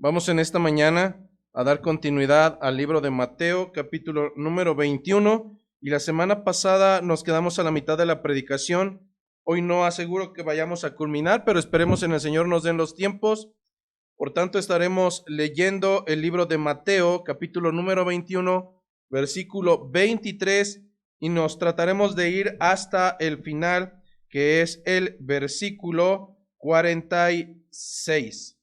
Vamos en esta mañana a dar continuidad al libro de Mateo, capítulo número 21, y la semana pasada nos quedamos a la mitad de la predicación. Hoy no aseguro que vayamos a culminar, pero esperemos en el Señor nos den los tiempos. Por tanto, estaremos leyendo el libro de Mateo, capítulo número 21, versículo 23, y nos trataremos de ir hasta el final, que es el versículo 46.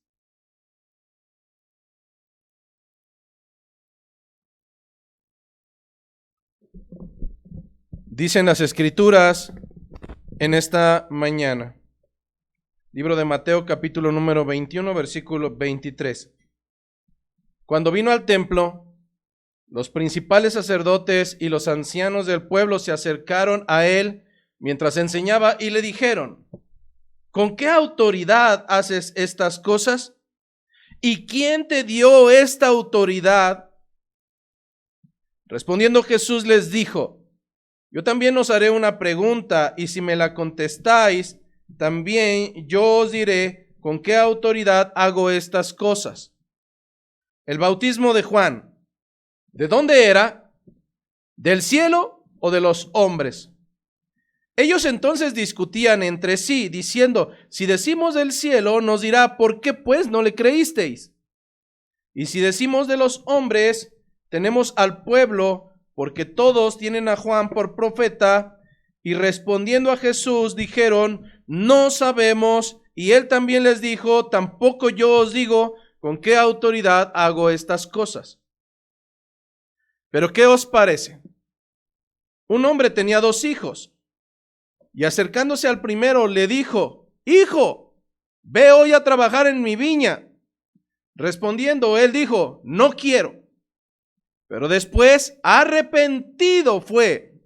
Dicen las Escrituras en esta mañana. Libro de Mateo, capítulo número 21, versículo 23. Cuando vino al templo, los principales sacerdotes y los ancianos del pueblo se acercaron a él mientras enseñaba y le dijeron: ¿con qué autoridad haces estas cosas? ¿Y quién te dio esta autoridad? Respondiendo Jesús les dijo: yo también os haré una pregunta, y si me la contestáis, también yo os diré con qué autoridad hago estas cosas. El bautismo de Juan, ¿de dónde era? ¿Del cielo o de los hombres? Ellos entonces discutían entre sí, diciendo: si decimos del cielo, nos dirá, ¿por qué pues no le creísteis? Y si decimos de los hombres, tenemos al pueblo, porque todos tienen a Juan por profeta. Y respondiendo a Jesús dijeron: no sabemos. Y él también les dijo: tampoco yo os digo con qué autoridad hago estas cosas. Pero ¿qué os parece? Un hombre tenía 2 hijos, y acercándose al primero le dijo: hijo, ve hoy a trabajar en mi viña. Respondiendo él dijo: no quiero. Pero después arrepentido fue,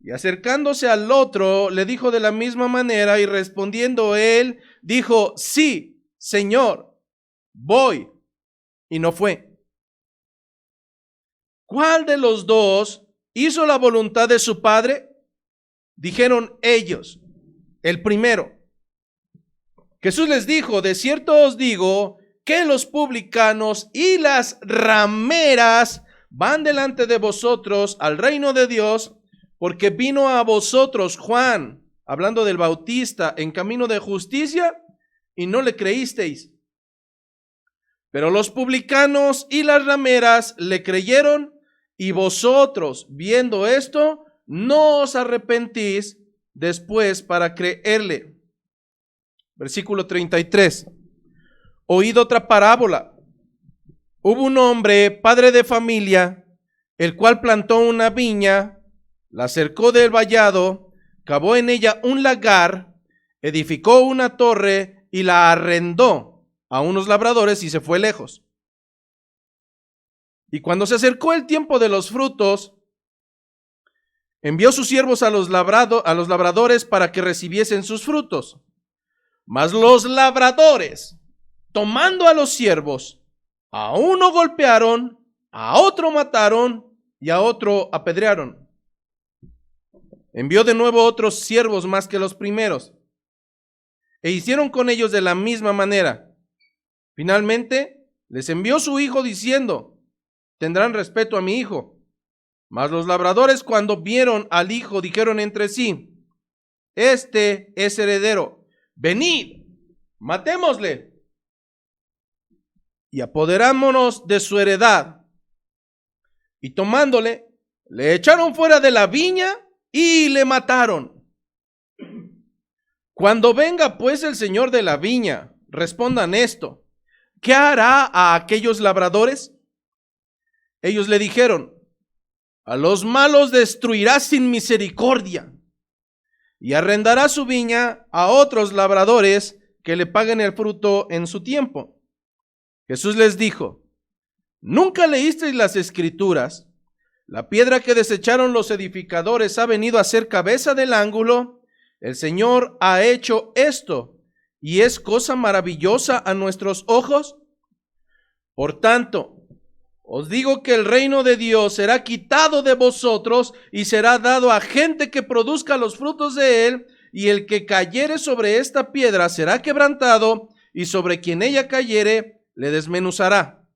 y acercándose al otro le dijo de la misma manera, y respondiendo él dijo: sí, Señor, voy, y no fue. ¿Cuál de los dos hizo la voluntad de su padre? Dijeron ellos: el primero. Jesús les dijo: de cierto os digo que los publicanos y las rameras van delante de vosotros al reino de Dios, porque vino a vosotros Juan, hablando del Bautista, en camino de justicia, y no le creísteis. Pero los publicanos y las rameras le creyeron, y vosotros, viendo esto, no os arrepentís después para creerle. Versículo 33. Oíd otra parábola. Hubo un hombre, padre de familia, el cual plantó una viña, la cercó del vallado, cavó en ella un lagar, edificó una torre y la arrendó a unos labradores y se fue lejos. Y cuando se acercó el tiempo de los frutos, envió sus siervos a los labradores para que recibiesen sus frutos. Mas los labradores, tomando a los siervos, a uno golpearon, a otro mataron y a otro apedrearon. Envió de nuevo otros siervos más que los primeros, e hicieron con ellos de la misma manera. Finalmente les envió su hijo diciendo: tendrán respeto a mi hijo. Mas los labradores, cuando vieron al hijo, dijeron entre sí: este es heredero, venid, matémosle y apoderámonos de su heredad. Y tomándole, le echaron fuera de la viña y le mataron. Cuando venga pues el señor de la viña, respondan esto: ¿qué hará a aquellos labradores? Ellos le dijeron: a los malos destruirá sin misericordia, y arrendará su viña a otros labradores que le paguen el fruto en su tiempo. Jesús les dijo: ¿nunca leísteis las Escrituras? La piedra que desecharon los edificadores ha venido a ser cabeza del ángulo. El Señor ha hecho esto, y es cosa maravillosa a nuestros ojos. Por tanto, os digo que el reino de Dios será quitado de vosotros y será dado a gente que produzca los frutos de él, y el que cayere sobre esta piedra será quebrantado, y sobre quien ella cayere le desmenuzará.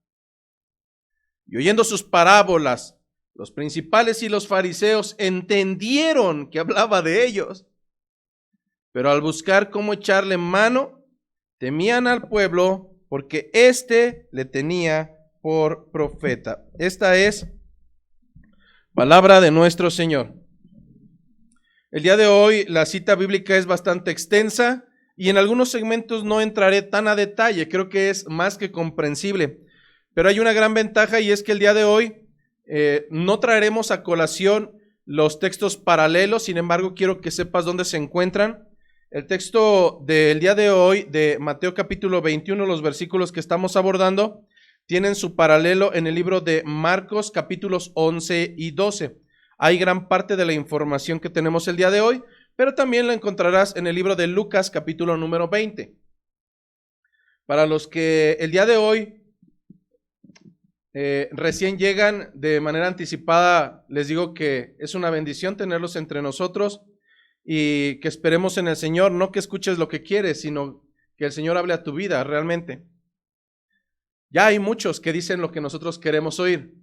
Y oyendo sus parábolas, los principales y los fariseos entendieron que hablaba de ellos, pero al buscar cómo echarle mano, temían al pueblo porque éste le tenía por profeta. Esta es palabra de nuestro Señor. El día de hoy la cita bíblica es bastante extensa y en algunos segmentos no entraré tan a detalle, creo que es más que comprensible. Pero hay una gran ventaja y es que el día de hoy no traeremos a colación los textos paralelos, sin embargo quiero que sepas dónde se encuentran. El texto del día de hoy de Mateo capítulo 21, los versículos que estamos abordando, tienen su paralelo en el libro de Marcos capítulos 11 y 12. Hay gran parte de la información que tenemos el día de hoy, pero también la encontrarás en el libro de Lucas capítulo número 20. Para los que el día de hoy recién llegan de manera anticipada, les digo que es una bendición tenerlos entre nosotros y que esperemos en el Señor, no que escuches lo que quieres, sino que el Señor hable a tu vida realmente. Ya hay muchos que dicen lo que nosotros queremos oír,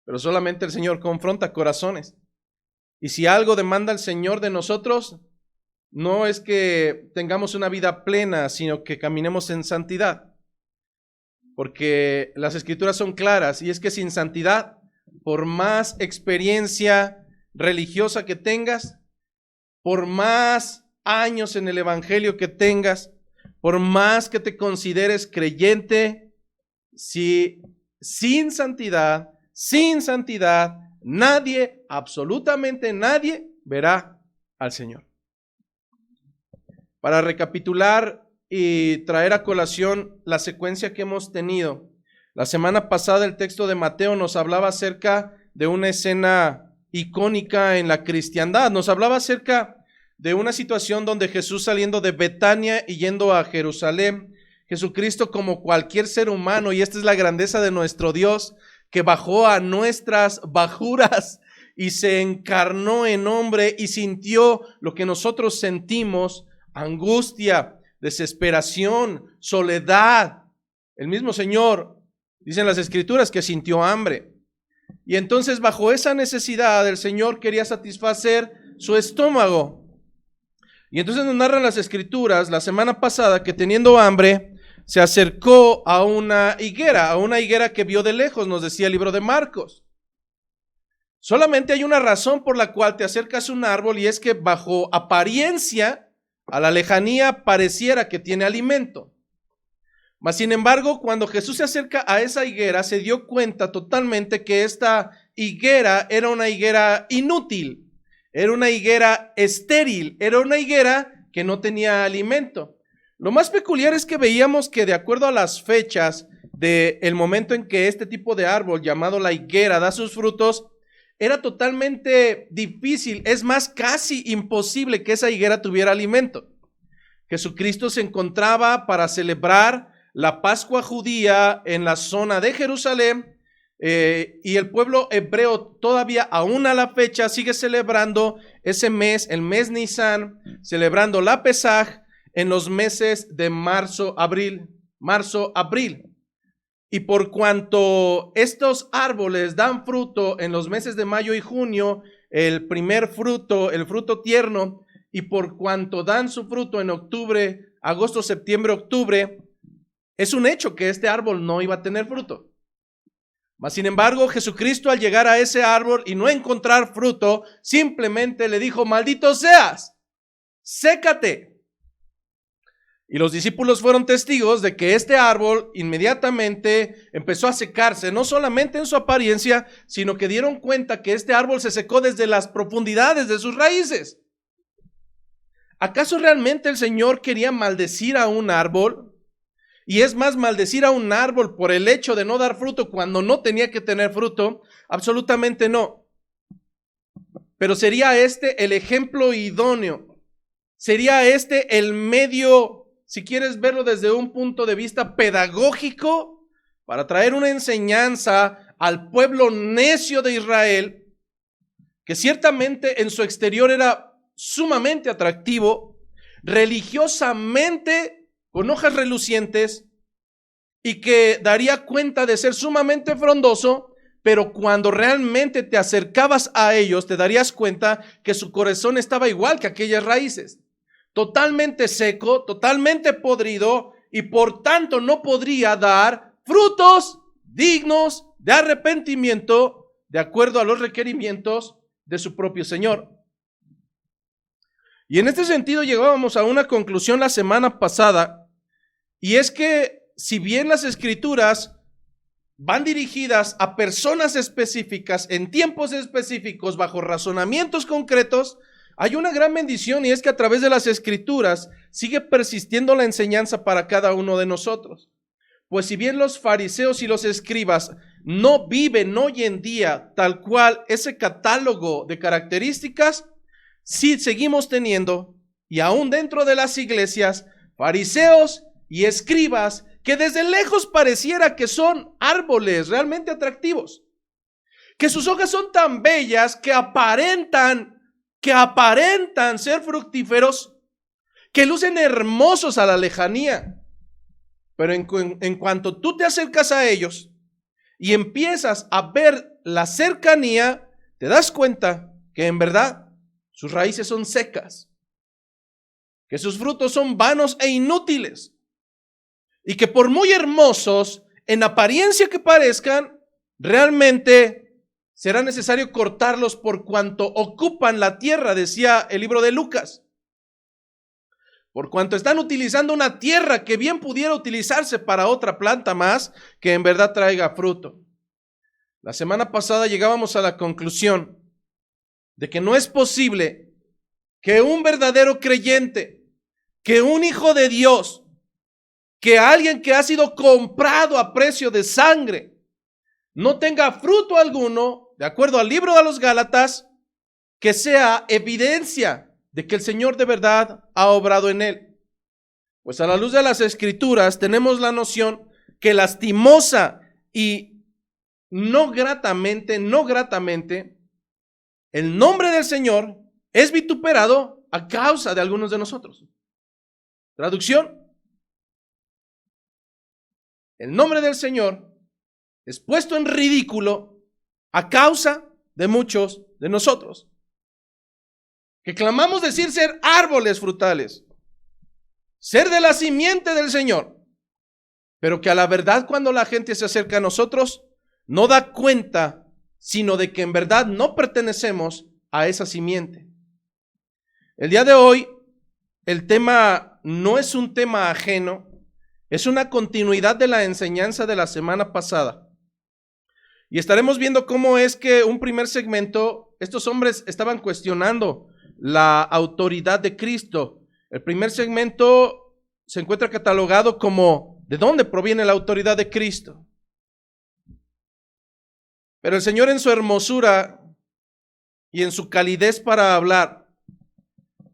pero solamente el Señor confronta corazones. Y si algo demanda el Señor de nosotros, no es que tengamos una vida plena, sino que caminemos en santidad. Porque las escrituras son claras y es que sin santidad, por más experiencia religiosa que tengas, por más años en el evangelio que tengas, por más que te consideres creyente, si sin santidad, nadie, absolutamente nadie, verá al Señor. Para recapitular y traer a colación la secuencia que hemos tenido. La semana pasada el texto de Mateo nos hablaba acerca de una escena icónica en la cristiandad. Nos hablaba acerca de una situación donde Jesús saliendo de Betania y yendo a Jerusalén, Jesucristo como cualquier ser humano, y esta es la grandeza de nuestro Dios, que bajó a nuestras bajuras y se encarnó en hombre y sintió lo que nosotros sentimos, angustia, desesperación, soledad. El mismo Señor, dicen las Escrituras, que sintió hambre. Y entonces bajo esa necesidad el Señor quería satisfacer su estómago. Y entonces nos narran las Escrituras la semana pasada que teniendo hambre se acercó a una higuera que vio de lejos, nos decía el libro de Marcos. Solamente hay una razón por la cual te acercas a un árbol y es que bajo apariencia, a la lejanía pareciera que tiene alimento. Mas sin embargo, cuando Jesús se acerca a esa higuera, se dio cuenta totalmente que esta higuera era una higuera inútil, era una higuera estéril, era una higuera que no tenía alimento. Lo más peculiar es que veíamos que de acuerdo a las fechas del momento en que este tipo de árbol llamado la higuera da sus frutos, era totalmente difícil, es más, casi imposible que esa higuera tuviera alimento. Jesucristo se encontraba para celebrar la Pascua judía en la zona de Jerusalén y el pueblo hebreo todavía aún a la fecha sigue celebrando ese mes, el mes Nisan, celebrando la Pesaj en los meses de marzo, abril. Y por cuanto estos árboles dan fruto en los meses de mayo y junio, el primer fruto, el fruto tierno, y por cuanto dan su fruto en octubre, agosto, septiembre, octubre, es un hecho que este árbol no iba a tener fruto. Mas sin embargo, Jesucristo al llegar a ese árbol y no encontrar fruto, simplemente le dijo: maldito seas, sécate. Y los discípulos fueron testigos de que este árbol inmediatamente empezó a secarse, no solamente en su apariencia, sino que dieron cuenta que este árbol se secó desde las profundidades de sus raíces. ¿Acaso realmente el Señor quería maldecir a un árbol? Y es más, maldecir a un árbol por el hecho de no dar fruto cuando no tenía que tener fruto, absolutamente no. Pero sería este el ejemplo idóneo, sería este el medio, si quieres verlo desde un punto de vista pedagógico, para traer una enseñanza al pueblo necio de Israel, que ciertamente en su exterior era sumamente atractivo, religiosamente con hojas relucientes y que daría cuenta de ser sumamente frondoso, pero cuando realmente te acercabas a ellos, te darías cuenta que su corazón estaba igual que aquellas raíces, totalmente seco, totalmente podrido, y por tanto no podría dar frutos dignos de arrepentimiento de acuerdo a los requerimientos de su propio Señor. Y en este sentido llegábamos a una conclusión la semana pasada, y es que si bien las Escrituras van dirigidas a personas específicas, en tiempos específicos, bajo razonamientos concretos, hay una gran bendición, y es que a través de las Escrituras sigue persistiendo la enseñanza para cada uno de nosotros. Pues si bien los fariseos y los escribas no viven hoy en día tal cual ese catálogo de características, sí seguimos teniendo, y aún dentro de las iglesias, fariseos y escribas que desde lejos pareciera que son árboles realmente atractivos, que sus hojas son tan bellas que aparentan ser fructíferos, que lucen hermosos a la lejanía, pero en cuanto tú te acercas a ellos y empiezas a ver la cercanía, te das cuenta que en verdad sus raíces son secas, que sus frutos son vanos e inútiles, y que por muy hermosos en apariencia que parezcan, realmente será necesario cortarlos por cuanto ocupan la tierra, decía el libro de Lucas. Por cuanto están utilizando una tierra que bien pudiera utilizarse para otra planta más que en verdad traiga fruto. La semana pasada llegábamos a la conclusión de que no es posible que un verdadero creyente, que un hijo de Dios, que alguien que ha sido comprado a precio de sangre, no tenga fruto alguno, de acuerdo al libro de los Gálatas, que sea evidencia de que el Señor de verdad ha obrado en él. Pues a la luz de las Escrituras tenemos la noción que lastimosa y no gratamente, el nombre del Señor es vituperado a causa de algunos de nosotros. Traducción: el nombre del Señor es puesto en ridículo a causa de muchos de nosotros, que clamamos decir ser árboles frutales, ser de la simiente del Señor, pero que a la verdad cuando la gente se acerca a nosotros no da cuenta, sino de que en verdad no pertenecemos a esa simiente. El día de hoy el tema no es un tema ajeno, es una continuidad de la enseñanza de la semana pasada. Y estaremos viendo cómo es que un primer segmento, estos hombres estaban cuestionando la autoridad de Cristo. El primer segmento se encuentra catalogado como ¿de dónde proviene la autoridad de Cristo? Pero el Señor en su hermosura y en su calidez para hablar,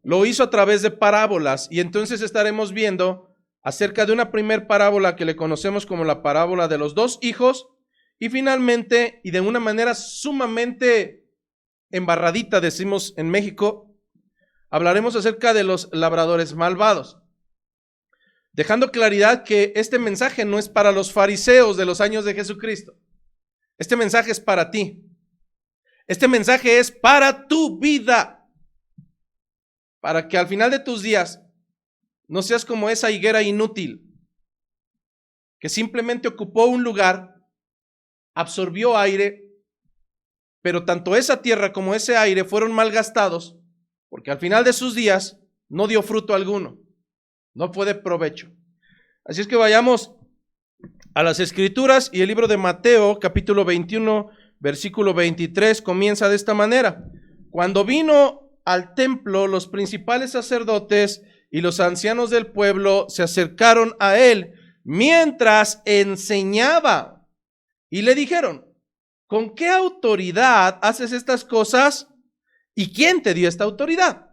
lo hizo a través de parábolas, y entonces estaremos viendo acerca de una primer parábola que le conocemos como la parábola de los dos hijos, y finalmente, y de una manera sumamente embarradita, decimos en México, hablaremos acerca de los labradores malvados, dejando claridad que este mensaje no es para los fariseos de los años de Jesucristo. Este mensaje es para ti. Este mensaje es para tu vida, para que al final de tus días no seas como esa higuera inútil que simplemente ocupó un lugar, absorbió aire, pero tanto esa tierra como ese aire fueron malgastados, porque al final de sus días no dio fruto alguno, no fue de provecho. Así es que vayamos a las Escrituras, y el libro de Mateo, capítulo 21, versículo 23, comienza de esta manera: cuando vino al templo, los principales sacerdotes y los ancianos del pueblo se acercaron a él mientras enseñaba y le dijeron: ¿con qué autoridad haces estas cosas? ¿Y quién te dio esta autoridad?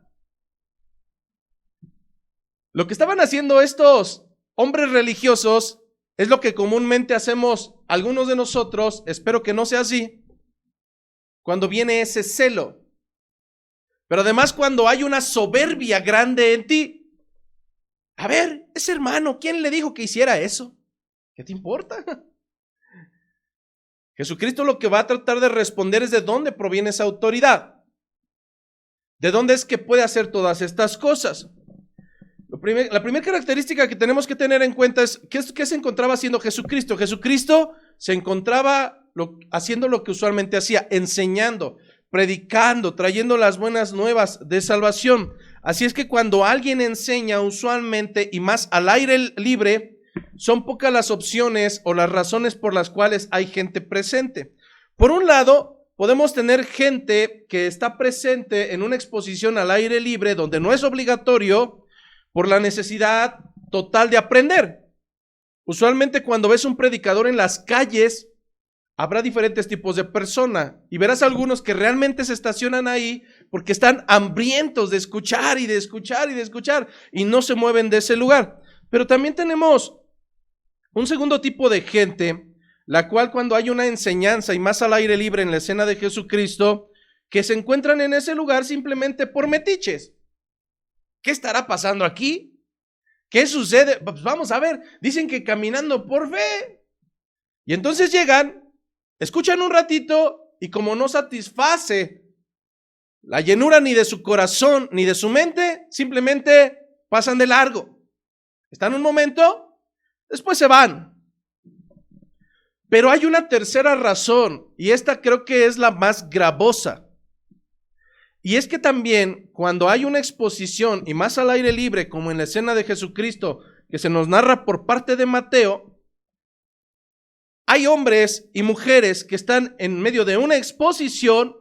Lo que estaban haciendo estos hombres religiosos es lo que comúnmente hacemos algunos de nosotros, espero que no sea así, cuando viene ese celo, pero además cuando hay una soberbia grande en ti. A ver, ese hermano, ¿quién le dijo que hiciera eso? ¿Qué te importa? Jesucristo lo que va a tratar de responder es de dónde proviene esa autoridad. ¿De dónde es que puede hacer todas estas cosas? La primera característica que tenemos que tener en cuenta es ¿qué se encontraba haciendo Jesucristo? Jesucristo se encontraba haciendo lo que usualmente hacía, enseñando, predicando, trayendo las buenas nuevas de salvación. Así es que cuando alguien enseña usualmente y más al aire libre, son pocas las opciones o las razones por las cuales hay gente presente. Por un lado, podemos tener gente que está presente en una exposición al aire libre donde no es obligatorio por la necesidad total de aprender. Usualmente cuando ves un predicador en las calles, habrá diferentes tipos de personas y verás algunos que realmente se estacionan ahí porque están hambrientos de escuchar y de escuchar y de escuchar y no se mueven de ese lugar. Pero también tenemos un segundo tipo de gente, la cual cuando hay una enseñanza y más al aire libre en la escena de Jesucristo, que se encuentran en ese lugar simplemente por metiches. ¿Qué estará pasando aquí? ¿Qué sucede? Pues vamos a ver, dicen que caminando por fe. Y entonces llegan, escuchan un ratito y como no satisface la llenura ni de su corazón ni de su mente, simplemente pasan de largo. Están un momento, después se van. Pero hay una tercera razón, y esta creo que es la más gravosa. Y es que también cuando hay una exposición, y más al aire libre, como en la escena de Jesucristo, que se nos narra por parte de Mateo, hay hombres y mujeres que están en medio de una exposición,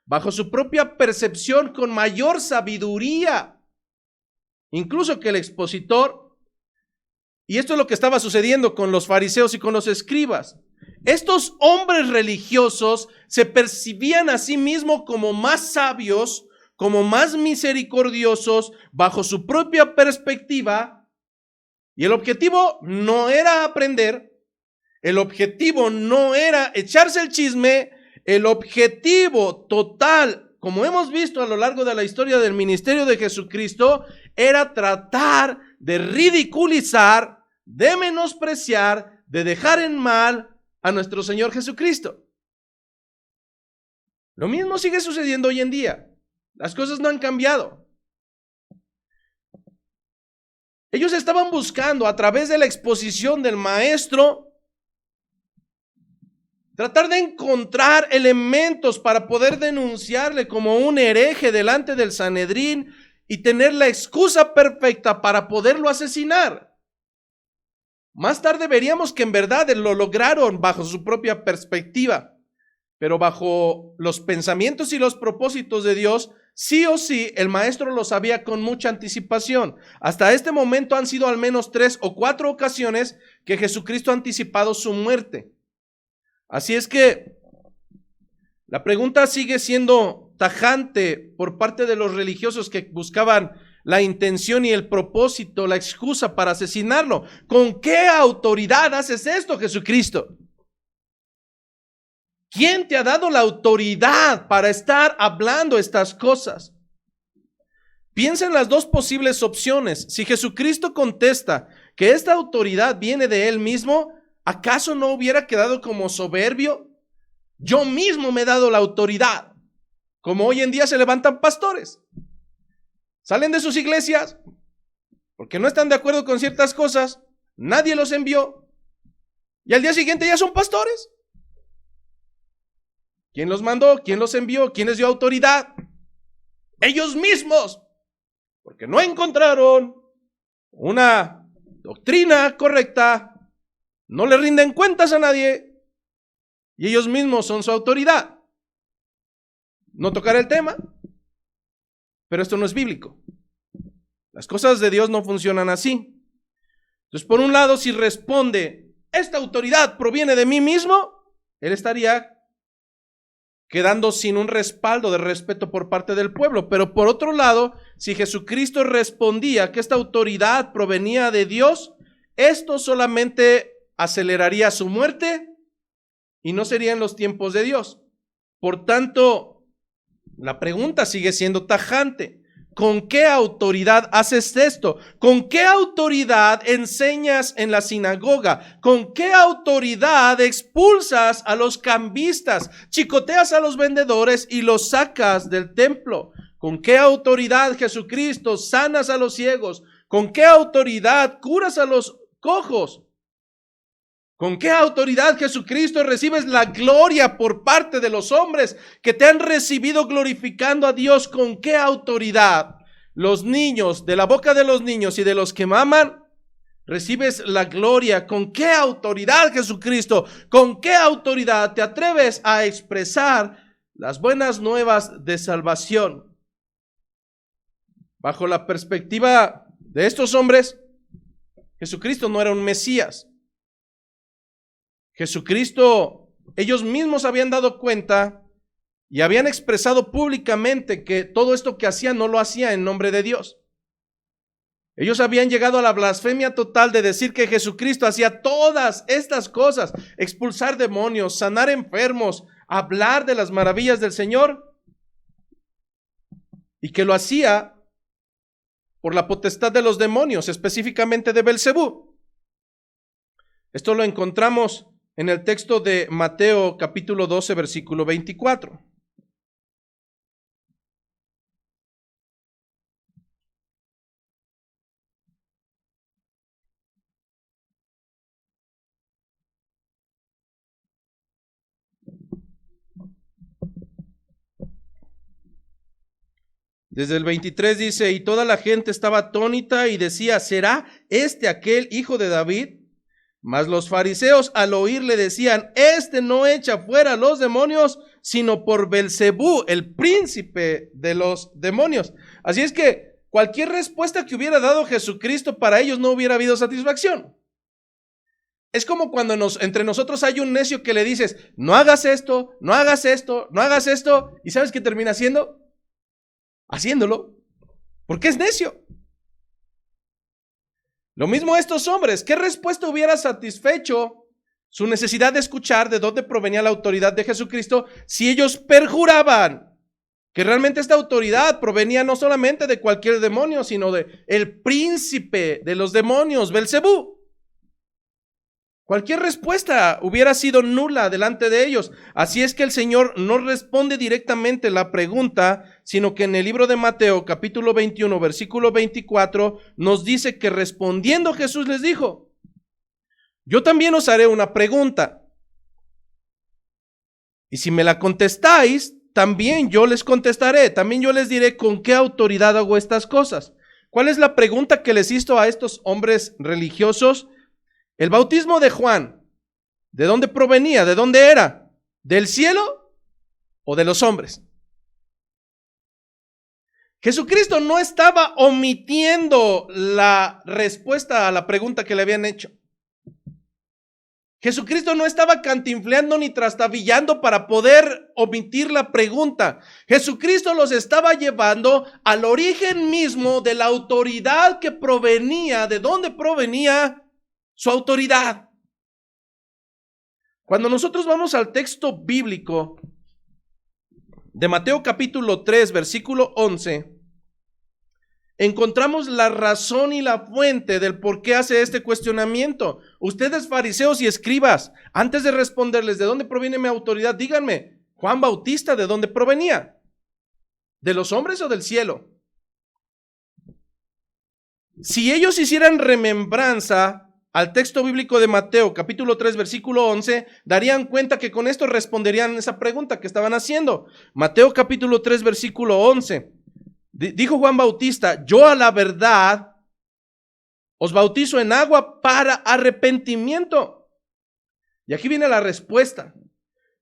bajo su propia percepción, con mayor sabiduría, incluso que el expositor. Y esto es lo que estaba sucediendo con los fariseos y con los escribas. Estos hombres religiosos se percibían a sí mismos como más sabios, como más misericordiosos, bajo su propia perspectiva, y el objetivo no era aprender, el objetivo no era echarse el chisme, el objetivo total, como hemos visto a lo largo de la historia del ministerio de Jesucristo, era tratar de ridiculizar, de menospreciar, de dejar en mal a nuestro Señor Jesucristo. Lo mismo sigue sucediendo hoy en día. Las cosas no han cambiado. Ellos estaban buscando a través de la exposición del maestro tratar de encontrar elementos para poder denunciarle como un hereje delante del Sanedrín y tener la excusa perfecta para poderlo asesinar. Más tarde veríamos que en verdad lo lograron bajo su propia perspectiva, pero bajo los pensamientos y los propósitos de Dios, sí o sí, el maestro lo sabía con mucha anticipación. Hasta este momento han sido al menos 3 o 4 ocasiones que Jesucristo ha anticipado su muerte. Así es que la pregunta sigue siendo tajante por parte de los religiosos que buscaban la intención y el propósito, la excusa para asesinarlo. ¿Con qué autoridad haces esto, Jesucristo? ¿Quién te ha dado la autoridad para estar hablando estas cosas? Piensa en las dos posibles opciones. Si Jesucristo contesta que esta autoridad viene de Él mismo, ¿acaso no hubiera quedado como soberbio? Yo mismo me he dado la autoridad. Como hoy en día se levantan pastores. Salen de sus iglesias porque no están de acuerdo con ciertas cosas. Nadie los envió. Y al día siguiente ya son pastores. ¿Quién los mandó? ¿Quién los envió? ¿Quién les dio autoridad? Ellos mismos. Porque no encontraron una doctrina correcta. No le rinden cuentas a nadie. Y ellos mismos son su autoridad. No tocaré el tema. Pero esto no es bíblico. Las cosas de Dios no funcionan así. Entonces, por un lado, si responde, esta autoridad proviene de mí mismo, él estaría quedando sin un respaldo de respeto por parte del pueblo. Pero por otro lado, si Jesucristo respondía que esta autoridad provenía de Dios, esto solamente aceleraría su muerte y no sería en los tiempos de Dios. Por tanto, la pregunta sigue siendo tajante. ¿con qué autoridad haces esto? ¿Con qué autoridad enseñas en la sinagoga? ¿Con qué autoridad expulsas a los cambistas, chicoteas a los vendedores y los sacas del templo? ¿Con qué autoridad, Jesucristo, sanas a los ciegos? ¿Con qué autoridad curas a los cojos? ¿Con qué autoridad, Jesucristo, recibes la gloria por parte de los hombres que te han recibido glorificando a Dios? ¿Con qué autoridad? Los niños, de la boca de los niños y de los que maman, recibes la gloria. ¿Con qué autoridad, Jesucristo? ¿Con qué autoridad te atreves a expresar las buenas nuevas de salvación? Bajo la perspectiva de estos hombres, Jesucristo no era un Mesías. Jesucristo, ellos mismos habían dado cuenta y habían expresado públicamente que todo esto que hacía no lo hacía en nombre de Dios. Ellos habían llegado a la blasfemia total de decir que Jesucristo hacía todas estas cosas: expulsar demonios, sanar enfermos, hablar de las maravillas del Señor, y que lo hacía por la potestad de los demonios, específicamente de Belcebú. Esto lo encontramos en el texto de Mateo capítulo 12, versículo 24. Desde el 23 dice: y toda la gente estaba atónita y decía: ¿será este aquel hijo de David? Mas los fariseos al oír le decían: este no echa fuera los demonios, sino por Belcebú, el príncipe de los demonios. Así es que cualquier respuesta que hubiera dado Jesucristo, para ellos no hubiera habido satisfacción. Es como cuando entre nosotros hay un necio que le dices: no hagas esto, no hagas esto, no hagas esto, y ¿sabes qué termina haciendo? Haciéndolo, porque es necio. Lo mismo a estos hombres. ¿Qué respuesta hubiera satisfecho su necesidad de escuchar de dónde provenía la autoridad de Jesucristo si ellos perjuraban que realmente esta autoridad provenía no solamente de cualquier demonio, sino de el príncipe de los demonios, Belcebú? Cualquier respuesta hubiera sido nula delante de ellos. Así es que el Señor no responde directamente la pregunta, sino que en el libro de Mateo, capítulo 21, versículo 24, nos dice que respondiendo Jesús les dijo: yo también os haré una pregunta, y si me la contestáis, también yo les contestaré, también yo les diré con qué autoridad hago estas cosas. ¿Cuál es la pregunta que les hizo a estos hombres religiosos? El bautismo de Juan, ¿de dónde provenía? ¿De dónde era? ¿Del cielo o de los hombres? Jesucristo no estaba omitiendo la respuesta a la pregunta que le habían hecho. Jesucristo no estaba cantinfleando ni trastabillando para poder omitir la pregunta. Jesucristo los estaba llevando al origen mismo de la autoridad que provenía, de dónde provenía su autoridad. Cuando nosotros vamos al texto bíblico de Mateo capítulo 3, versículo 11, encontramos la razón y la fuente del por qué hace este cuestionamiento. Ustedes, fariseos y escribas, antes de responderles de dónde proviene mi autoridad, díganme, Juan Bautista, ¿de dónde provenía? ¿De los hombres o del cielo? Si ellos hicieran remembranza al texto bíblico de Mateo, capítulo 3, versículo 11, darían cuenta que con esto responderían esa pregunta que estaban haciendo. Mateo, capítulo 3, versículo 11. Dijo Juan Bautista: yo a la verdad os bautizo en agua para arrepentimiento. Y aquí viene la respuesta: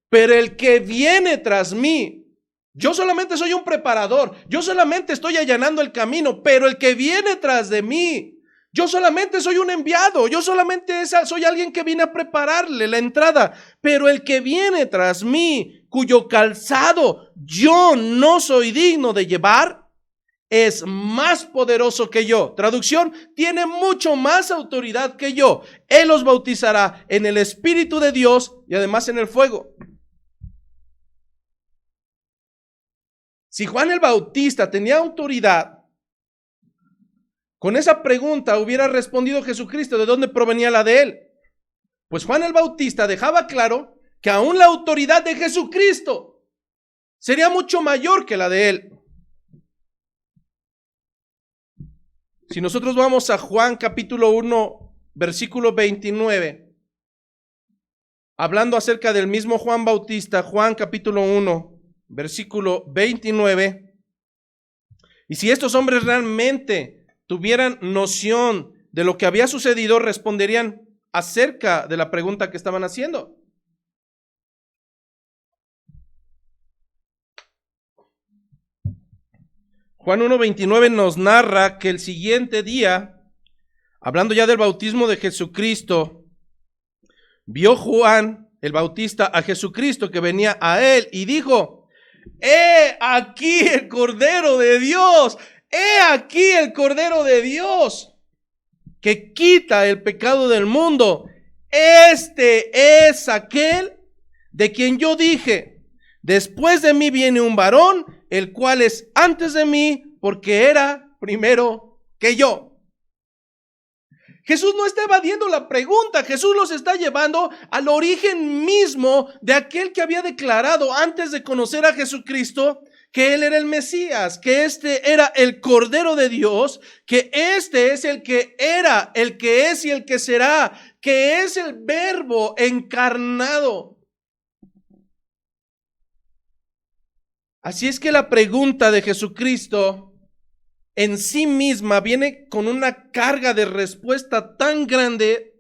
pero el que viene tras mí, yo solamente soy un preparador, yo solamente estoy allanando el camino, pero el que viene tras de mí, yo solamente soy un enviado, yo solamente soy alguien que viene a prepararle la entrada, pero el que viene tras mí, cuyo calzado yo no soy digno de llevar, es más poderoso que yo. Traducción: tiene mucho más autoridad que yo. Él los bautizará en el Espíritu de Dios y además en el fuego. Si Juan el Bautista tenía autoridad Con esa pregunta hubiera respondido Jesucristo de dónde provenía la de él. Pues Juan el Bautista dejaba claro que aún la autoridad de Jesucristo sería mucho mayor que la de él. Si nosotros vamos a Juan capítulo 1, versículo 29, hablando acerca del mismo Juan Bautista, Juan capítulo 1, versículo 29, y si estos hombres realmente tuvieran noción de lo que había sucedido, responderían acerca de la pregunta que estaban haciendo. Juan 1:29 nos narra que el siguiente día, hablando ya del bautismo de Jesucristo, vio Juan el Bautista a Jesucristo que venía a él y dijo: ¡He aquí el Cordero de Dios! ¡He aquí el Cordero de Dios que quita el pecado del mundo! Este es aquel de quien yo dije: después de mí viene un varón, el cual es antes de mí, porque era primero que yo. Jesús no está evadiendo la pregunta, Jesús los está llevando al origen mismo de aquel que había declarado antes de conocer a Jesucristo que Él era el Mesías, que este era el Cordero de Dios, que este es el que era, el que es y el que será, que es el Verbo encarnado. Así es que la pregunta de Jesucristo en sí misma viene con una carga de respuesta tan grande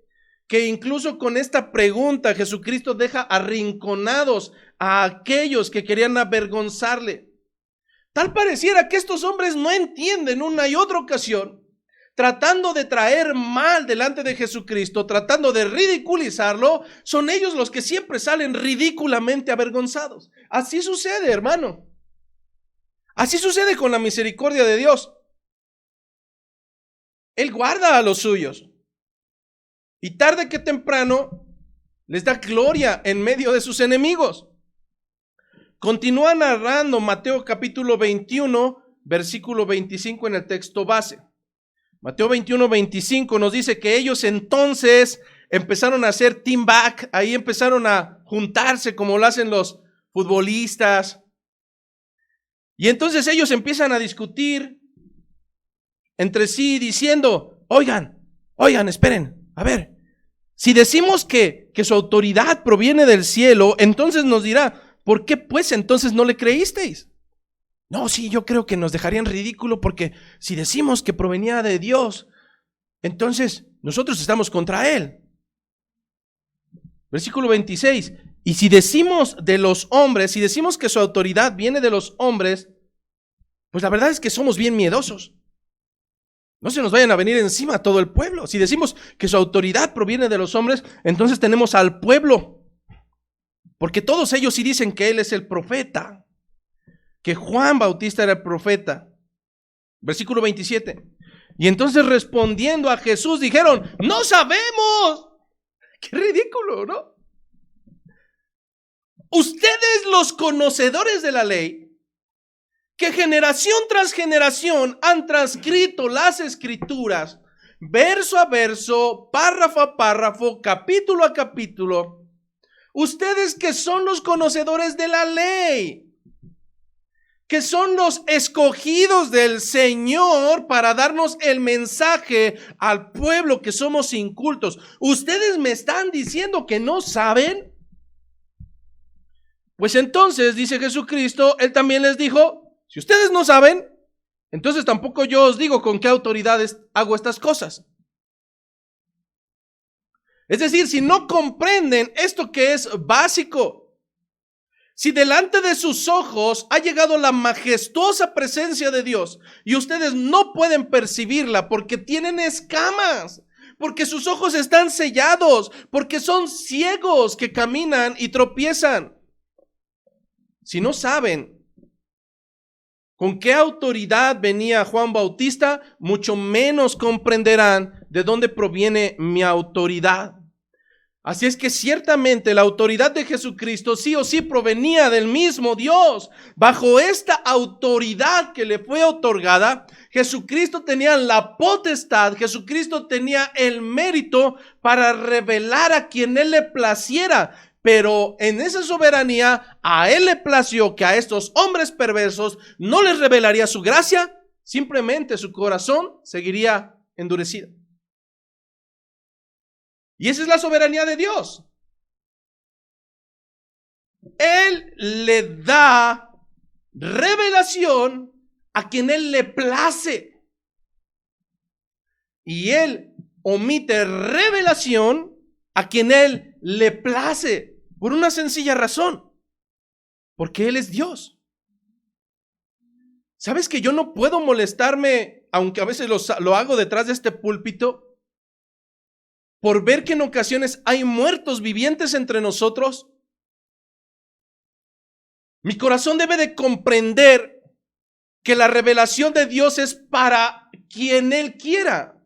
que incluso con esta pregunta Jesucristo deja arrinconados a aquellos que querían avergonzarle. Tal pareciera que estos hombres no entienden una y otra ocasión, tratando de traer mal delante de Jesucristo, tratando de ridiculizarlo, son ellos los que siempre salen ridículamente avergonzados. Así sucede, hermano. Así sucede con la misericordia de Dios. Él guarda a los suyos y tarde que temprano les da gloria en medio de sus enemigos. Continúa narrando Mateo capítulo 21, versículo 25 en el texto base. Mateo 21, 25 nos dice que ellos entonces empezaron a hacer team back, ahí empezaron a juntarse como lo hacen los futbolistas. Y entonces ellos empiezan a discutir entre sí diciendo: oigan, esperen, a ver, si decimos que su autoridad proviene del cielo, entonces nos dirá: ¿por qué pues entonces no le creísteis? No, sí, yo creo que nos dejarían ridículo porque si decimos que provenía de Dios, entonces nosotros estamos contra Él. Versículo 26. Y si decimos de los hombres, si decimos que su autoridad viene de los hombres, pues la verdad es que somos bien miedosos. No se nos vayan a venir encima todo el pueblo. Si decimos que su autoridad proviene de los hombres, entonces tenemos al pueblo. Porque todos ellos sí dicen que Él es el profeta, que Juan Bautista era el profeta. Versículo 27. Y entonces respondiendo a Jesús dijeron: no sabemos. Qué ridículo, ¿no? Ustedes, los conocedores de la ley, que generación tras generación han transcrito las escrituras, verso a verso, párrafo a párrafo, capítulo a capítulo, ustedes que son los conocedores de la ley, que son los escogidos del Señor para darnos el mensaje al pueblo que somos incultos, ¿ustedes me están diciendo que no saben? Pues entonces, dice Jesucristo, Él también les dijo: si ustedes no saben, entonces tampoco yo os digo con qué autoridades hago estas cosas. Es decir, si no comprenden esto que es básico, si delante de sus ojos ha llegado la majestuosa presencia de Dios y ustedes no pueden percibirla porque tienen escamas, porque sus ojos están sellados, porque son ciegos que caminan y tropiezan. Si no saben con qué autoridad venía Juan Bautista, mucho menos comprenderán de dónde proviene mi autoridad. Así es que ciertamente la autoridad de Jesucristo sí o sí provenía del mismo Dios. Bajo esta autoridad que le fue otorgada, Jesucristo tenía la potestad, Jesucristo tenía el mérito para revelar a quien Él le placiera. Pero en esa soberanía a Él le plació que a estos hombres perversos no les revelaría su gracia, simplemente su corazón seguiría endurecido. Y esa es la soberanía de Dios. Él le da revelación a quien Él le place. Y Él omite revelación a quien Él le place. Por una sencilla razón. Porque Él es Dios. ¿Sabes que yo no puedo molestarme, aunque a veces lo hago detrás de este púlpito, por ver que en ocasiones hay muertos vivientes entre nosotros? Mi corazón debe de comprender que la revelación de Dios es para quien Él quiera.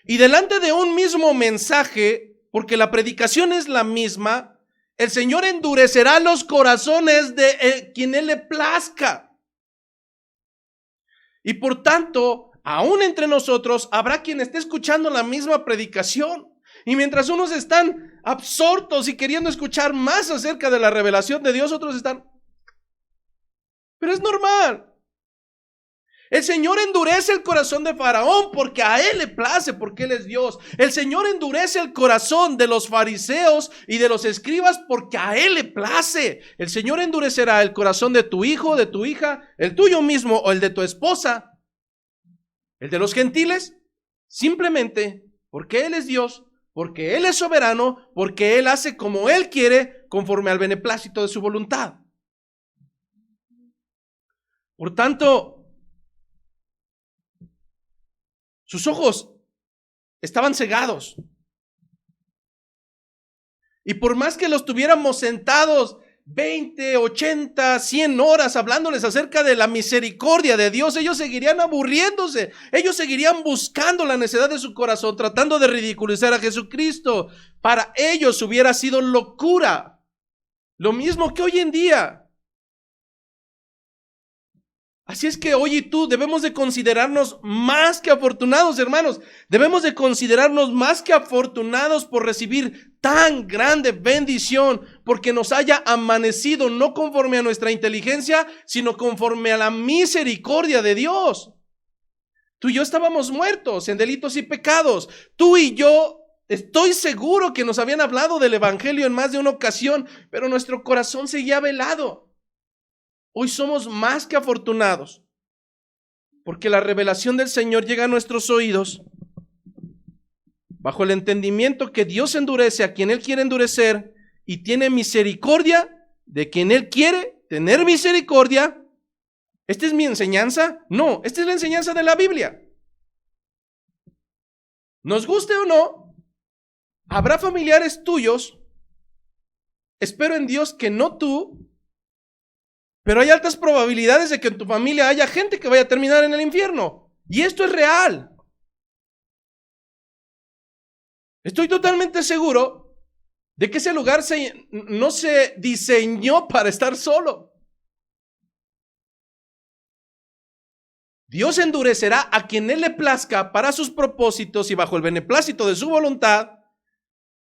Y delante de un mismo mensaje, porque la predicación es la misma, el Señor endurecerá los corazones de quien Él le plazca. Y por tanto, aún entre nosotros habrá quien esté escuchando la misma predicación. Y mientras unos están absortos y queriendo escuchar más acerca de la revelación de Dios, otros están... Pero es normal. El Señor endurece el corazón de Faraón porque a Él le place, porque Él es Dios. El Señor endurece el corazón de los fariseos y de los escribas porque a Él le place. El Señor endurecerá el corazón de tu hijo, de tu hija, el tuyo mismo o el de tu esposa, el de los gentiles, simplemente porque Él es Dios, porque Él es soberano, porque Él hace como Él quiere, conforme al beneplácito de su voluntad. Por tanto, sus ojos estaban cegados. Y por más que los tuviéramos sentados 20, 80, 100 horas hablándoles acerca de la misericordia de Dios, ellos seguirían aburriéndose. Ellos seguirían buscando la necedad de su corazón, tratando de ridiculizar a Jesucristo. Para ellos hubiera sido locura. Lo mismo que hoy en día. Así es que hoy y tú debemos de considerarnos más que afortunados, hermanos. Debemos de considerarnos más que afortunados por recibir tan grande bendición, porque nos haya amanecido no conforme a nuestra inteligencia, sino conforme a la misericordia de Dios. Tú y yo estábamos muertos en delitos y pecados. Tú y yo, estoy seguro que nos habían hablado del evangelio en más de una ocasión, pero nuestro corazón seguía velado. Hoy somos más que afortunados, porque la revelación del Señor llega a nuestros oídos bajo el entendimiento que Dios endurece a quien Él quiere endurecer y tiene misericordia de quien Él quiere tener misericordia. ¿Esta es mi enseñanza? No, esta es la enseñanza de la Biblia. Nos guste o no, habrá familiares tuyos, espero en Dios que no tú, pero hay altas probabilidades de que en tu familia haya gente que vaya a terminar en el infierno. Y esto es real. Estoy totalmente seguro de que ese lugar no se diseñó para estar solo. Dios endurecerá a quien Él le plazca para sus propósitos y bajo el beneplácito de su voluntad.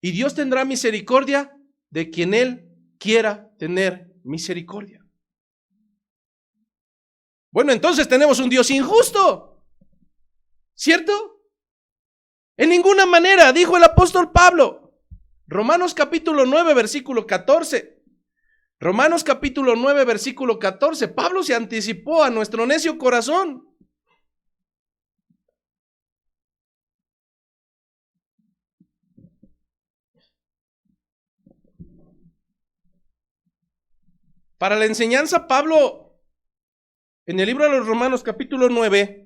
Y Dios tendrá misericordia de quien Él quiera tener misericordia. Bueno, entonces tenemos un Dios injusto, ¿cierto? En ninguna manera, dijo el apóstol Pablo. Romanos capítulo 9, versículo 14. Romanos capítulo 9, versículo 14. Pablo se anticipó a nuestro necio corazón. Para la enseñanza, Pablo, en el libro de los Romanos capítulo 9,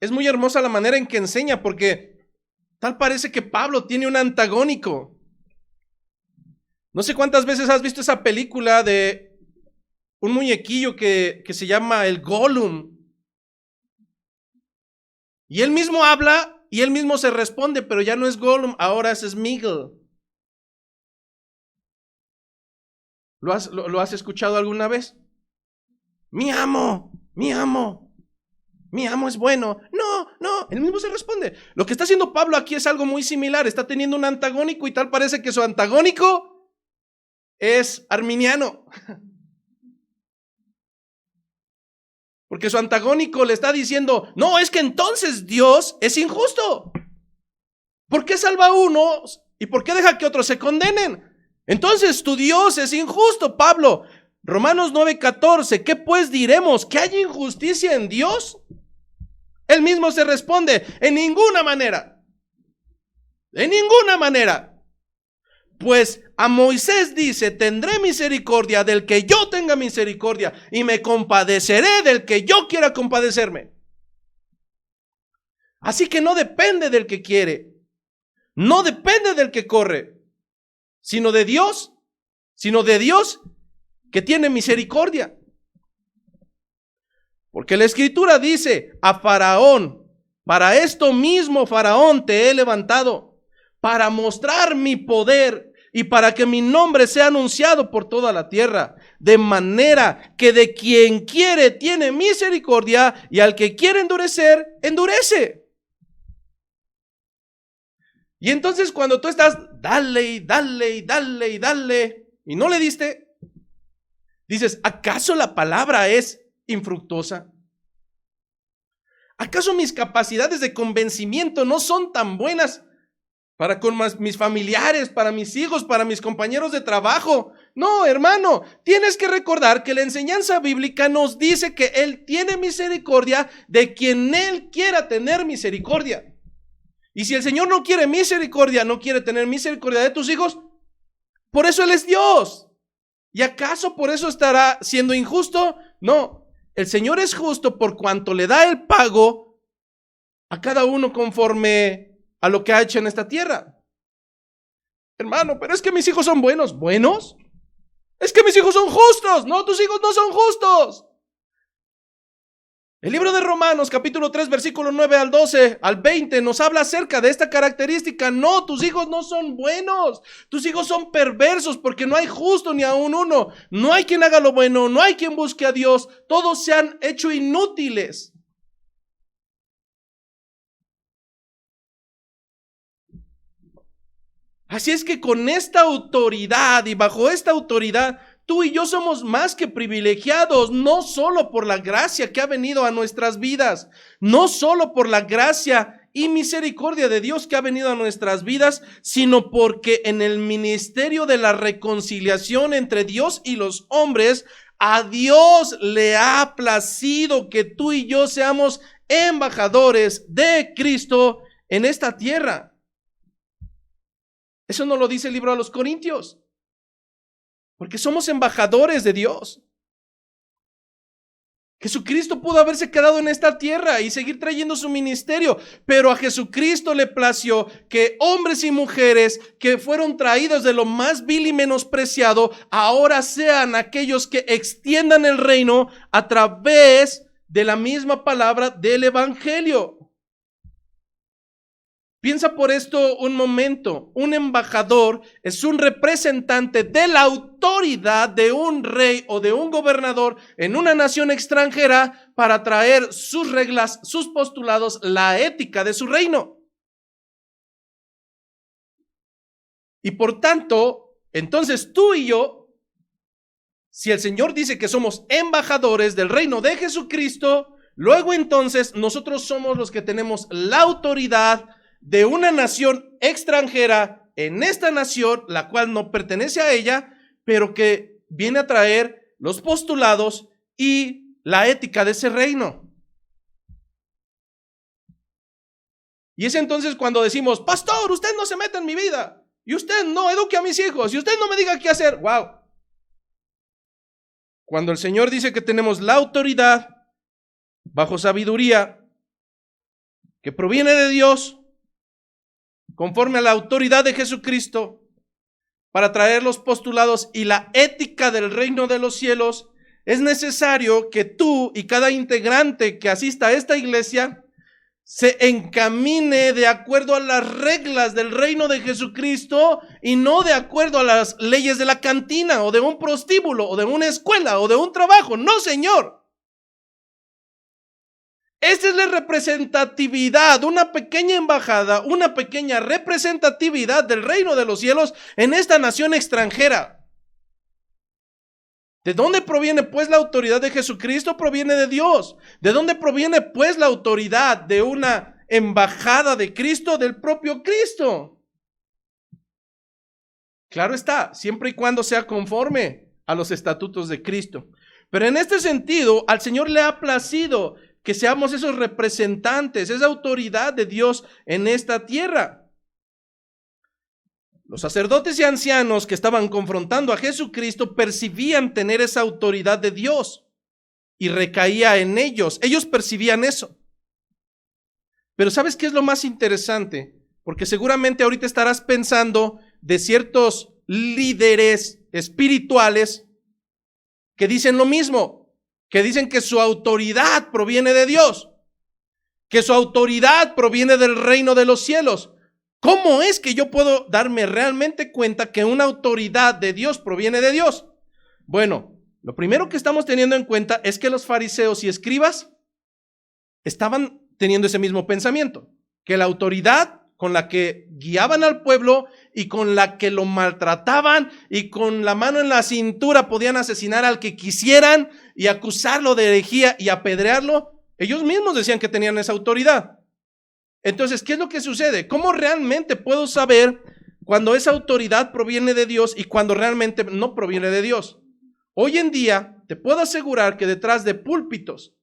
es muy hermosa la manera en que enseña, porque tal parece que Pablo tiene un antagónico. No sé cuántas veces has visto esa película de un muñequillo que se llama el Gollum. Y él mismo habla y él mismo se responde, pero ya no es Gollum, ahora es Sméagol. ¿Lo has escuchado alguna vez? Mi amo es bueno. No, él mismo se responde. Lo que está haciendo Pablo aquí es algo muy similar. Está teniendo un antagónico y tal parece que su antagónico es arminiano. Porque su antagónico le está diciendo, no, es que entonces Dios es injusto. ¿Por qué salva a unos y por qué deja que otros se condenen? Entonces tu Dios es injusto, Pablo. Romanos 9:14, ¿qué pues diremos? ¿Que hay injusticia en Dios? Él mismo se responde, en ninguna manera. En ninguna manera. Pues a Moisés dice, tendré misericordia del que yo tenga misericordia y me compadeceré del que yo quiera compadecerme. Así que no depende del que quiere, no depende del que corre, sino de Dios que tiene misericordia. Porque la Escritura dice a Faraón, para esto mismo Faraón te he levantado, para mostrar mi poder y para que mi nombre sea anunciado por toda la tierra, de manera que de quien quiere tiene misericordia y al que quiere endurecer, endurece. Y entonces cuando tú estás, dale y no le diste, dices, ¿acaso la palabra es infructuosa? ¿Acaso mis capacidades de convencimiento no son tan buenas para con mis familiares, para mis hijos, para mis compañeros de trabajo? No, hermano, tienes que recordar que la enseñanza bíblica nos dice que Él tiene misericordia de quien Él quiera tener misericordia. Y si el Señor no quiere misericordia, no quiere tener misericordia de tus hijos, por eso Él es Dios. ¿Y acaso por eso estará siendo injusto? No, el Señor es justo por cuanto le da el pago a cada uno conforme a lo que ha hecho en esta tierra. Hermano, pero es que mis hijos son buenos. ¿Buenos? Es que mis hijos son justos. No, tus hijos no son justos. El libro de Romanos, capítulo 3, versículo 9 al 12, al 20, nos habla acerca de esta característica. No, tus hijos no son buenos. Tus hijos son perversos porque no hay justo ni aún uno. No hay quien haga lo bueno, no hay quien busque a Dios. Todos se han hecho inútiles. Así es que con esta autoridad y bajo esta autoridad, tú y yo somos más que privilegiados, no solo por la gracia que ha venido a nuestras vidas, no solo por la gracia y misericordia de Dios que ha venido a nuestras vidas, sino porque en el ministerio de la reconciliación entre Dios y los hombres, a Dios le ha placido que tú y yo seamos embajadores de Cristo en esta tierra. Eso no lo dice el libro a los Corintios, porque somos embajadores de Dios. Jesucristo pudo haberse quedado en esta tierra y seguir trayendo su ministerio, pero a Jesucristo le plació que hombres y mujeres que fueron traídos de lo más vil y menospreciado, ahora sean aquellos que extiendan el reino a través de la misma palabra del evangelio. Piensa por esto un momento. Un embajador es un representante de la autoridad de un rey o de un gobernador en una nación extranjera para traer sus reglas, sus postulados, la ética de su reino. Y por tanto, entonces tú y yo, si el Señor dice que somos embajadores del reino de Jesucristo, luego entonces nosotros somos los que tenemos la autoridad de una nación extranjera en esta nación, la cual no pertenece a ella, pero que viene a traer los postulados y la ética de ese reino. Y es entonces cuando decimos, pastor, usted no se meta en mi vida, y usted no eduque a mis hijos, y usted no me diga qué hacer. ¡Wow! Cuando el Señor dice que tenemos la autoridad bajo sabiduría que proviene de Dios, conforme a la autoridad de Jesucristo, para traer los postulados y la ética del reino de los cielos, es necesario que tú y cada integrante que asista a esta iglesia se encamine de acuerdo a las reglas del reino de Jesucristo y no de acuerdo a las leyes de la cantina o de un prostíbulo o de una escuela o de un trabajo. No, Señor. Esta es la representatividad, una pequeña embajada, una pequeña representatividad del reino de los cielos en esta nación extranjera. ¿De dónde proviene pues la autoridad de Jesucristo? Proviene de Dios. ¿De dónde proviene pues la autoridad de una embajada de Cristo? Del propio Cristo. Claro está, siempre y cuando sea conforme a los estatutos de Cristo. Pero en este sentido, al Señor le ha placido que seamos esos representantes, esa autoridad de Dios en esta tierra. Los sacerdotes y ancianos que estaban confrontando a Jesucristo percibían tener esa autoridad de Dios y recaía en ellos. Ellos percibían eso. Pero ¿sabes qué es lo más interesante? Porque seguramente ahorita estarás pensando de ciertos líderes espirituales que dicen lo mismo, que dicen que su autoridad proviene de Dios, que su autoridad proviene del reino de los cielos. ¿Cómo es que yo puedo darme realmente cuenta que una autoridad de Dios proviene de Dios? Bueno, lo primero que estamos teniendo en cuenta es que los fariseos y escribas estaban teniendo ese mismo pensamiento, que la autoridad con la que guiaban al pueblo y con la que lo maltrataban y con la mano en la cintura podían asesinar al que quisieran y acusarlo de herejía y apedrearlo, ellos mismos decían que tenían esa autoridad. Entonces, ¿qué es lo que sucede? ¿Cómo realmente puedo saber cuando esa autoridad proviene de Dios y cuando realmente no proviene de Dios? Hoy en día, te puedo asegurar que detrás de púlpitos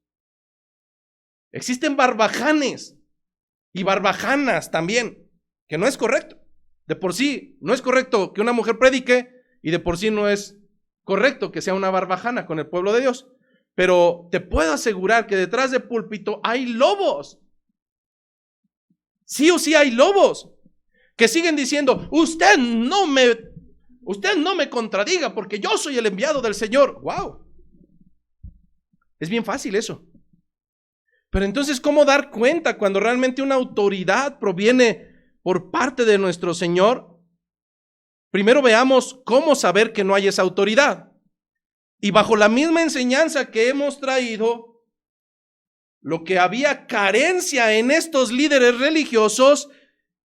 existen barbajanes y barbajanas también, que no es correcto. De por sí, no es correcto que una mujer predique y de por sí no es correcto que sea una barbajana con el pueblo de Dios. Pero te puedo asegurar que detrás de púlpito hay lobos. Sí o sí hay lobos que siguen diciendo, usted no me contradiga porque yo soy el enviado del Señor. ¡Wow! Es bien fácil eso. Pero entonces, ¿cómo dar cuenta cuando realmente una autoridad proviene por parte de nuestro Señor? Primero veamos cómo saber que no hay esa autoridad. Y bajo la misma enseñanza que hemos traído, lo que había carencia en estos líderes religiosos,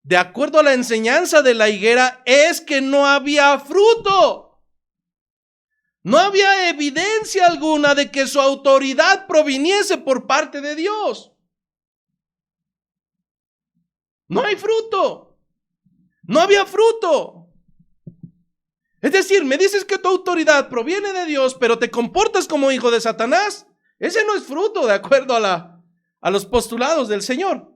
de acuerdo a la enseñanza de la higuera, es que no había fruto. No había evidencia alguna de que su autoridad proviniese por parte de Dios. No hay fruto. No había fruto. Es decir, me dices que tu autoridad proviene de Dios, pero te comportas como hijo de Satanás. Ese no es fruto de acuerdo a los postulados del Señor.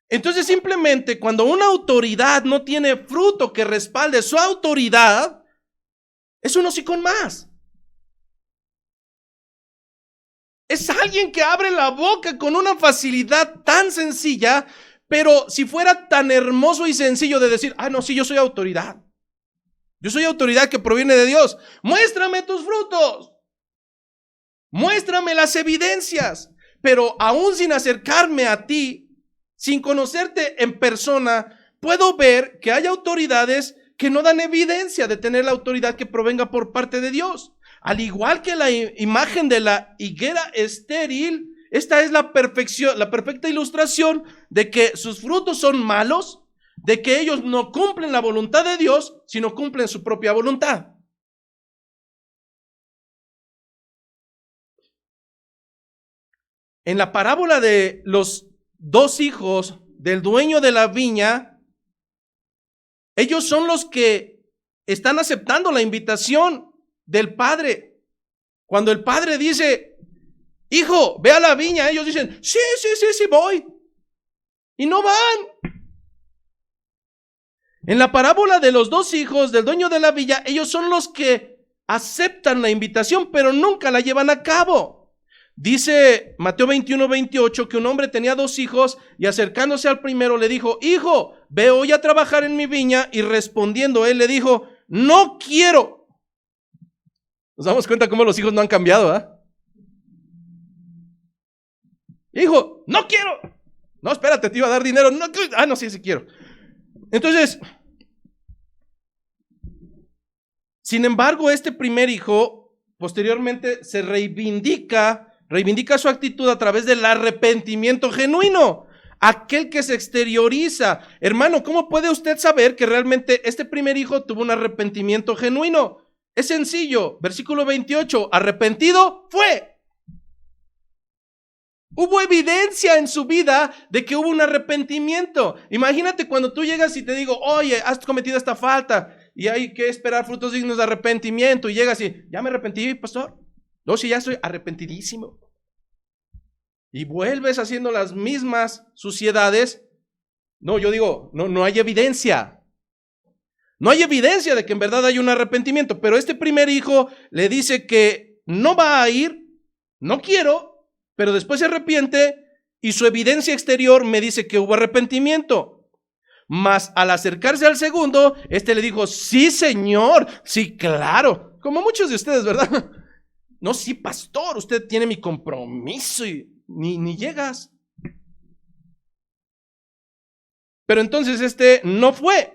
Entonces, simplemente cuando una autoridad no tiene fruto que respalde su autoridad, es un hocicón más. Es alguien que abre la boca con una facilidad tan sencilla, pero si fuera tan hermoso y sencillo de decir, no, sí, yo soy autoridad. Yo soy autoridad que proviene de Dios. Muéstrame tus frutos. Muéstrame las evidencias. Pero aún sin acercarme a ti, sin conocerte en persona, puedo ver que hay autoridades que no dan evidencia de tener la autoridad que provenga por parte de Dios. Al igual que la imagen de la higuera estéril, esta es la perfección, la perfecta ilustración de que sus frutos son malos, de que ellos no cumplen la voluntad de Dios, sino cumplen su propia voluntad. En la parábola de los dos hijos del dueño de la viña, ellos son los que están aceptando la invitación del padre. Cuando el padre dice, hijo, ve a la viña, ellos dicen, sí, voy. Y no van. En la parábola de los dos hijos del dueño de la viña, ellos son los que aceptan la invitación, pero nunca la llevan a cabo. Dice Mateo 21:28 que un hombre tenía dos hijos y acercándose al primero le dijo, hijo, ve hoy a trabajar en mi viña. Y respondiendo él le dijo, no quiero. Nos damos cuenta cómo los hijos no han cambiado, ¿eh? Y dijo, no quiero. No, espérate, te iba a dar dinero. No, no, sí quiero. Entonces, sin embargo, este primer hijo posteriormente se reivindica su actitud a través del arrepentimiento genuino, aquel que se exterioriza. Hermano, ¿cómo puede usted saber que realmente este primer hijo tuvo un arrepentimiento genuino? Es sencillo, versículo 28, arrepentido fue. Hubo evidencia en su vida de que hubo un arrepentimiento. Imagínate cuando tú llegas y te digo, oye, has cometido esta falta y hay que esperar frutos dignos de arrepentimiento, y llegas y, ya me arrepentí, pastor. No, si ya estoy arrepentidísimo. Y vuelves haciendo las mismas suciedades. No, yo digo, no hay evidencia. No hay evidencia de que en verdad hay un arrepentimiento. Pero este primer hijo le dice que no va a ir, no quiero, pero después se arrepiente y su evidencia exterior me dice que hubo arrepentimiento. Mas al acercarse al segundo, este le dijo, sí, señor, sí, claro. Como muchos de ustedes, ¿verdad? No, sí, pastor, usted tiene mi compromiso y ni llegas. Pero entonces este no fue.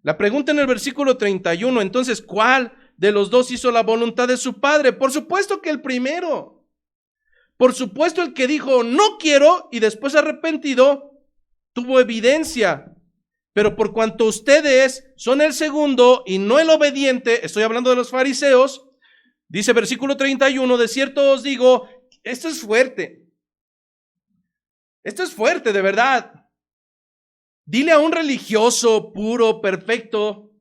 La pregunta en el versículo 31, entonces, ¿cuál de los dos hizo la voluntad de su padre? Por supuesto que el primero. Por supuesto el que dijo, no quiero, y después arrepentido, tuvo evidencia. Pero por cuanto ustedes son el segundo y no el obediente, estoy hablando de los fariseos, dice versículo 31, de cierto os digo, esto es fuerte. Esto es fuerte, de verdad. Dile a un religioso puro, perfecto,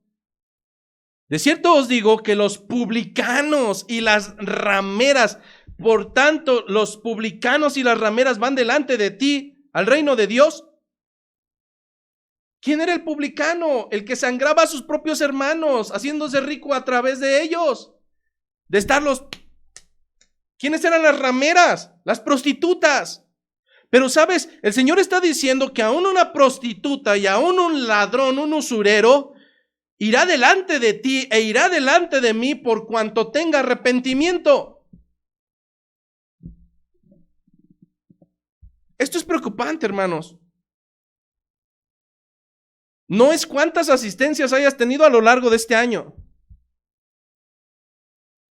de cierto os digo que los publicanos y las rameras, por tanto, los publicanos y las rameras van delante de ti al reino de Dios. ¿Quién era el publicano? El que sangraba a sus propios hermanos, haciéndose rico a través de ellos. De estarlos. ¿Quiénes eran las rameras? Las prostitutas. Pero sabes, el Señor está diciendo que aún una prostituta y aún un ladrón, un usurero, irá delante de ti e irá delante de mí por cuanto tenga arrepentimiento. Esto es preocupante, hermanos. No es cuántas asistencias hayas tenido a lo largo de este año.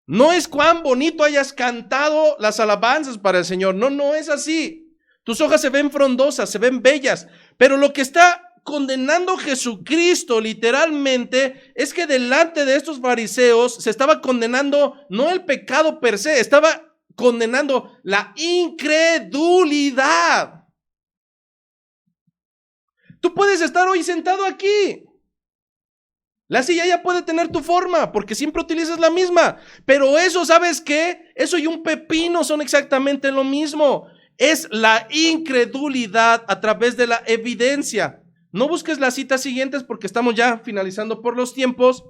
No es cuán bonito hayas cantado las alabanzas para el Señor. No es así. Tus hojas se ven frondosas, se ven bellas. Pero lo que está condenando Jesucristo literalmente es que delante de estos fariseos se estaba condenando no el pecado per se, estaba condenando la incredulidad. Tú puedes estar hoy sentado aquí. La silla ya puede tener tu forma porque siempre utilizas la misma. Pero eso, ¿sabes qué? Eso y un pepino son exactamente lo mismo. Es la incredulidad a través de la evidencia. No busques las citas siguientes porque estamos ya finalizando por los tiempos.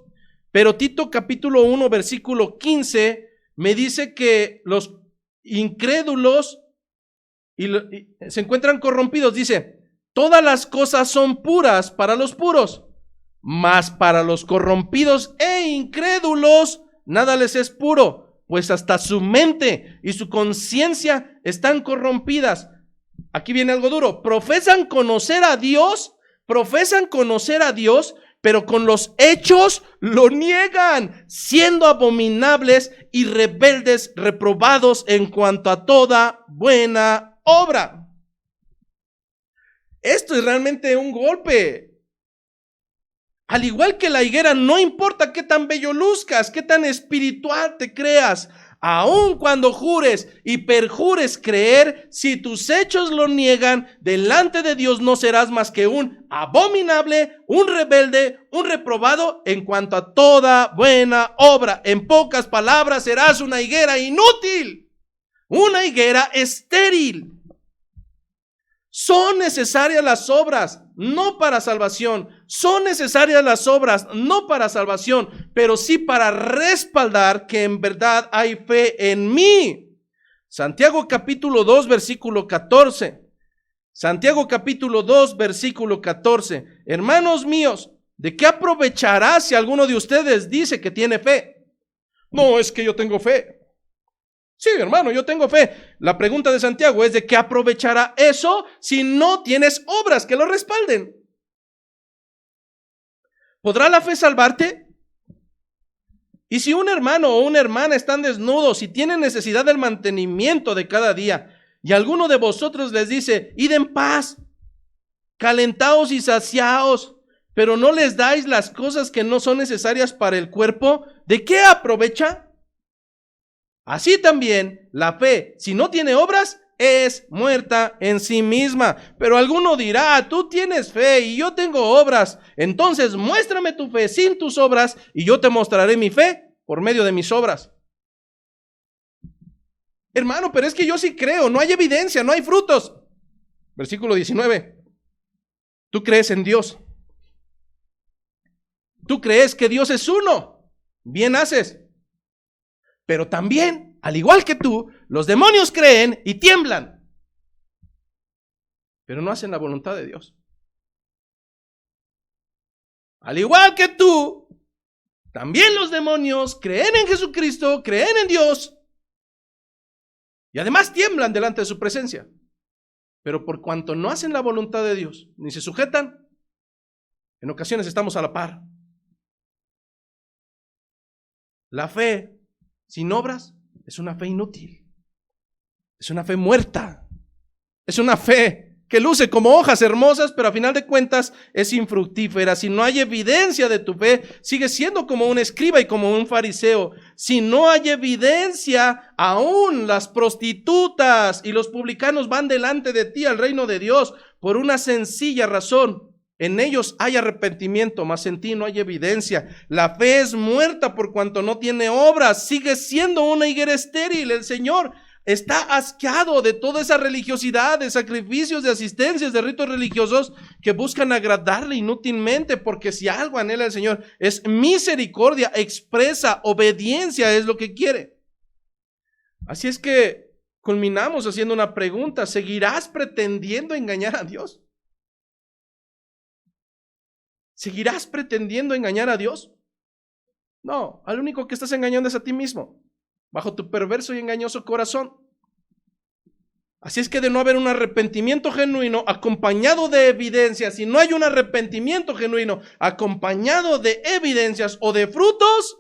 Pero Tito capítulo 1 versículo 15 me dice que los incrédulos se encuentran corrompidos. Dice, todas las cosas son puras para los puros, mas para los corrompidos e incrédulos nada les es puro, pues hasta su mente y su conciencia están corrompidas. Aquí viene algo duro. Profesan conocer a Dios, pero con los hechos lo niegan, siendo abominables y rebeldes, reprobados en cuanto a toda buena obra. Esto es realmente un golpe. Al igual que la higuera, no importa qué tan bello luzcas, qué tan espiritual te creas, aun cuando jures y perjures creer, si tus hechos lo niegan, delante de Dios no serás más que un abominable, un rebelde, un reprobado en cuanto a toda buena obra. En pocas palabras, serás una higuera inútil, una higuera estéril. Son necesarias las obras, no para salvación. Son necesarias las obras, no para salvación, pero sí para respaldar que en verdad hay fe en mí. Santiago capítulo 2, versículo 14. Santiago capítulo 2, versículo 14. Hermanos míos, ¿de qué aprovechará si alguno de ustedes dice que tiene fe? No, es que yo tengo fe. Sí, hermano, yo tengo fe. La pregunta de Santiago es: ¿de qué aprovechará eso si no tienes obras que lo respalden? ¿Podrá la fe salvarte? Y si un hermano o una hermana están desnudos y tienen necesidad del mantenimiento de cada día, y alguno de vosotros les dice: id en paz, calentaos y saciaos, pero no les dais las cosas que no son necesarias para el cuerpo, ¿de qué aprovecha? Así también la fe, si no tiene obras, es muerta en sí misma. Pero alguno dirá: tú tienes fe y yo tengo obras. Entonces muéstrame tu fe sin tus obras y yo te mostraré mi fe por medio de mis obras. Hermano, pero es que yo sí creo, no hay evidencia, no hay frutos. Versículo 19. Tú crees en Dios. Tú crees que Dios es uno. Bien haces. Pero también, al igual que tú, los demonios creen y tiemblan, pero no hacen la voluntad de Dios. Al igual que tú, también los demonios creen en Jesucristo, creen en Dios, y además tiemblan delante de su presencia. Pero por cuanto no hacen la voluntad de Dios, ni se sujetan, en ocasiones estamos a la par. La fe sin obras es una fe inútil. Es una fe muerta. Es una fe que luce como hojas hermosas, pero a final de cuentas es infructífera. Si no hay evidencia de tu fe, sigues siendo como un escriba y como un fariseo. Si no hay evidencia, aún las prostitutas y los publicanos van delante de ti al reino de Dios por una sencilla razón: en ellos hay arrepentimiento, mas en ti no hay evidencia. La fe es muerta por cuanto no tiene obras. Sigue siendo una higuera estéril. El Señor está asqueado de toda esa religiosidad, de sacrificios, de asistencias, de ritos religiosos que buscan agradarle inútilmente, porque si algo anhela el Señor es misericordia expresa, obediencia es lo que quiere. Así es que culminamos haciendo una pregunta: ¿seguirás pretendiendo engañar a Dios? ¿Seguirás pretendiendo engañar a Dios? No, al único que estás engañando es a ti mismo, bajo tu perverso y engañoso corazón. Así es que de no haber un arrepentimiento genuino acompañado de evidencias, si no hay un arrepentimiento genuino acompañado de evidencias o de frutos,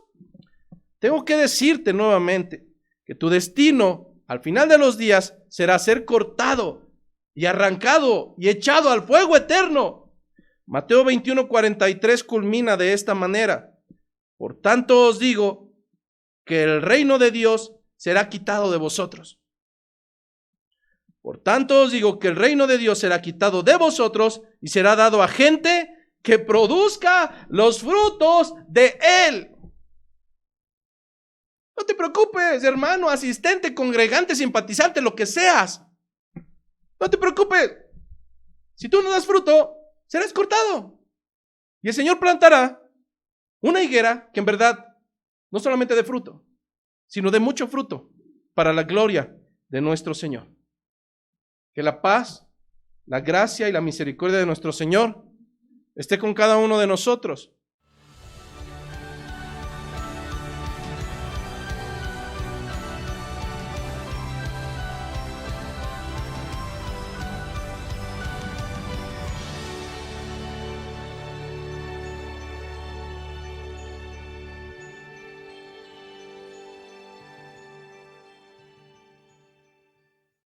tengo que decirte nuevamente que tu destino al final de los días será ser cortado y arrancado y echado al fuego eterno. Mateo 21:43 culmina de esta manera: por tanto os digo que el reino de Dios será quitado de vosotros. Por tanto os digo que el reino de Dios será quitado de vosotros y será dado a gente que produzca los frutos de él. No te preocupes, hermano, asistente, congregante, simpatizante, lo que seas. No te preocupes. Si tú no das fruto, serás cortado. Y el Señor plantará una higuera que en verdad no solamente dé fruto, sino de mucho fruto para la gloria de nuestro Señor. Que la paz, la gracia y la misericordia de nuestro Señor esté con cada uno de nosotros.